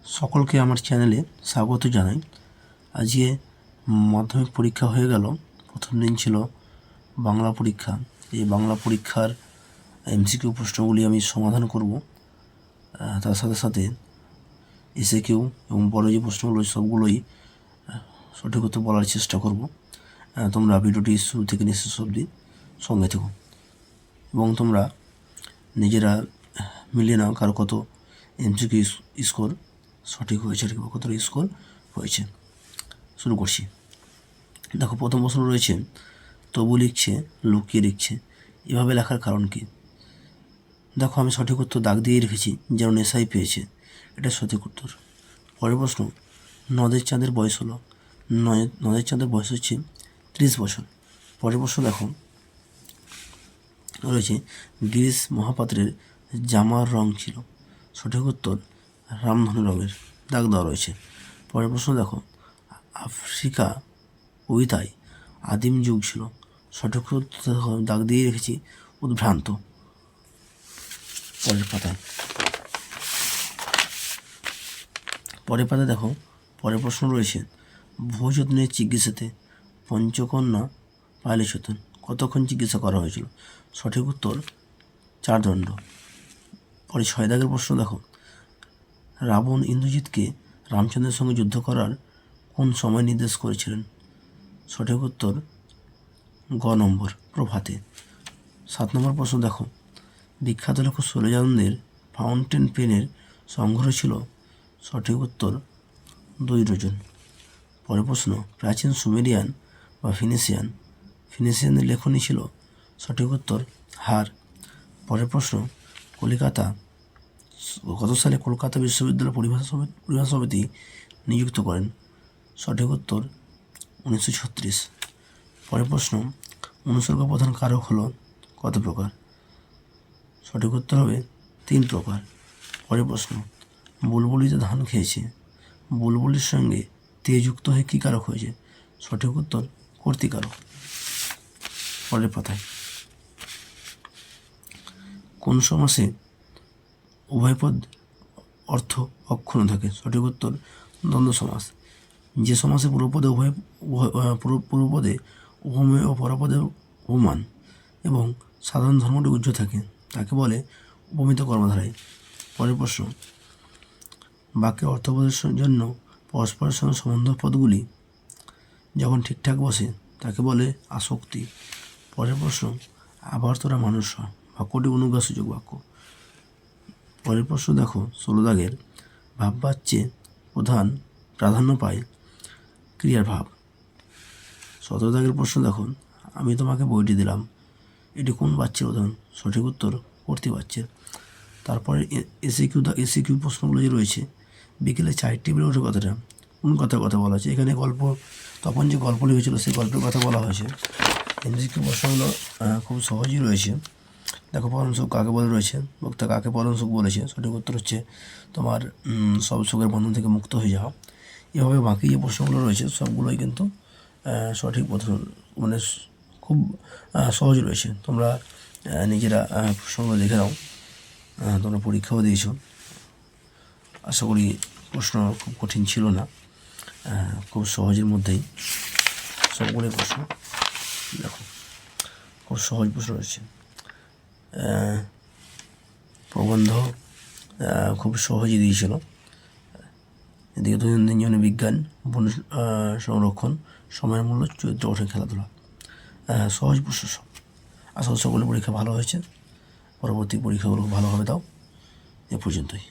সকলকে আমার চ্যানেলে স্বাগত জানাই। আজকে মাধ্যমিক পরীক্ষা হয়ে গেল। প্রথম দিন ছিল বাংলা পরীক্ষা। এই বাংলা পরীক্ষার এমসিকিউ প্রশ্নগুলি আমি সমাধান করব, তার সাথে সাথে এসএকিউ এবং বড় যে প্রশ্নগুলো সবগুলোই সঠিক উত্তর বলার চেষ্টা করব। তোমরা ভিডিওটি শুরু থেকে শেষ অবধি সঙ্গে থেকো এবং তোমরা নিজেরা মিলিয়ে নাও কার কত এমসিকিউ স্কোর সঠিক হয়েছে আর কতটা স্কোর হয়েছে। শুরু করছি। দেখো, প্রথম প্রশ্ন রয়েছে, তবু লিখছে লুকিয়ে লিখছে, এভাবে লেখার কারণ কি? দেখো, আমি সঠিক উত্তর দাগ দিয়ে রেখেছি যেন নেশাই পেয়েছে, এটা সঠিক উত্তর। পরের প্রশ্ন, নদের চাঁদের বয়স হলো, নদের চাঁদের বয়স হচ্ছে 30 বছর। পরের প্রশ্ন দেখো রয়েছে, গিরিশ মহাপাত্রের জামার রং ছিল, সঠিক উত্তর রামধনু রঙের, দাগ দেওয়া রয়েছে। পরের প্রশ্ন দেখো, আফ্রিকা কবিতায় আদিম যুগ ছিল, সঠিক উত্তর দাগ দিয়ে রেখেছি উদ্ভ্রান্ত। পরের পাতায় দেখো, পরের প্রশ্ন রয়েছে, ভূযত্নের চিকিৎসাতে পঞ্চকন্যা পাইলে চেতন, কতক্ষণ চিকিৎসা করা হয়েছিল? সঠিক উত্তর 4 দণ্ড। পরে 6 দাগের প্রশ্ন দেখো, রাবণ ইন্দ্রজিৎকে রামচন্দ্রের সঙ্গে যুদ্ধ করার কোন সময় নির্দেশ করেছিলেন? সঠিক উত্তর গ নম্বর, প্রভাতে। 7 নম্বর প্রশ্ন দেখো, বিখ্যাত লেখক সুলেজানন্দের ফাউন্টেন পেনের সংগ্রহ ছিল, সঠিক উত্তর 2 ডজন। পরের প্রশ্ন, প্রাচীন সুমেরিয়ান বা ফিনিশিয়ানদের লেখনী ছিল, সঠিক উত্তর হার। পরের প্রশ্ন, কত সালে কলকাতা বিশ্ববিদ্যালয় পরিভাষা সমিতি নিযুক্ত করেন? সঠিক উত্তর 1936। পরের প্রশ্ন, অনুসর্গ প্রধান কারক হলো কত প্রকার? সঠিক উত্তর হবে 3 প্রকার। পরের প্রশ্ন, বুলবুলিতে ধান খেয়েছে, বুলবুলির সঙ্গে তে যুক্ত হয়ে কী কারক হয়েছে? সঠিক উত্তর কর্তৃকারক। পরের পাতায়, কোন সমাসে উভয়পদ অর্থ অক্ষুণ্ণ থাকে? সঠিক উত্তর দ্বন্দ্ব সমাস। যে সমাসে পূর্বপদে পূর্বপদে উপমেয় ও পরপদে উপমান এবং সাধারণ ধর্মটি উজ্জ্ব থাকে তাকে বলে উপমিত কর্মধারায়। পরের প্রশ্ন, বাক্যে অর্থবোধের জন্য পরস্পরের সঙ্গে সম্বন্ধ পদগুলি যখন ঠিকঠাক বসে তাকে বলে আসক্তি। পরের প্রশ্ন, আবার তোরা মানুষ হ, বাক্যটি অনুজ্ঞাসূচক বাক্য। পরের প্রশ্ন দেখো, 16 দাগের, ভাববাচ্যে প্রাধান্য পায় ক্রিয়ার ভাব। 17 দাগের প্রশ্ন দেখো, আমি তোমাকে বইটি দিলাম, এটি কোন বাচ্যের উদাহরণ? সঠিক উত্তর কর্তৃবাচ্যের। তারপরে এসিকিউ প্রশ্নগুলো যে রয়েছে, বিকেলে চায়ের টেবিলে ওঠে কথাটা কোন কথার কথা বলা হয়েছে? এখানে তখন যে গল্প লিখেছিল সেই গল্পের কথা বলা হয়েছে। এমসিকিউ প্রশ্নগুলো খুব সহজই রয়েছে। দেখো, পরম সুখ কাকে বলে রয়েছে, বক্তা কাকে পরম সুখ বলেছে? সঠিক উত্তর হচ্ছে তোমার সব সুখের বন্ধন থেকে মুক্ত হয়ে যাওয়া। এভাবে বাকি যে প্রশ্নগুলো রয়েছে সবগুলোই কিন্তু সঠিক মানে খুব সহজ রয়েছে। তোমরা নিজেরা প্রশ্নগুলো দেখে নাও, তোমরা পরীক্ষাও দিয়েছো। আশা করি প্রশ্ন খুব কঠিন ছিল না, খুব সহজের মধ্যেই সবগুলোই প্রশ্ন। দেখো, খুব সহজ প্রশ্ন রয়েছে। প্রবন্ধ খুব সহজই দিয়েছিল। এদিকে দৈনন্দিন জীবনে বিজ্ঞান, বন সংরক্ষণ, সময়ের মূল্য, চরিত্র গঠন, খেলাধুলা, সহজ প্রশ্ন সব। আসলে সকলের পরীক্ষা ভালো হয়েছে, পরবর্তী পরীক্ষাগুলো ভালোভাবে দাও। এ পর্যন্তই।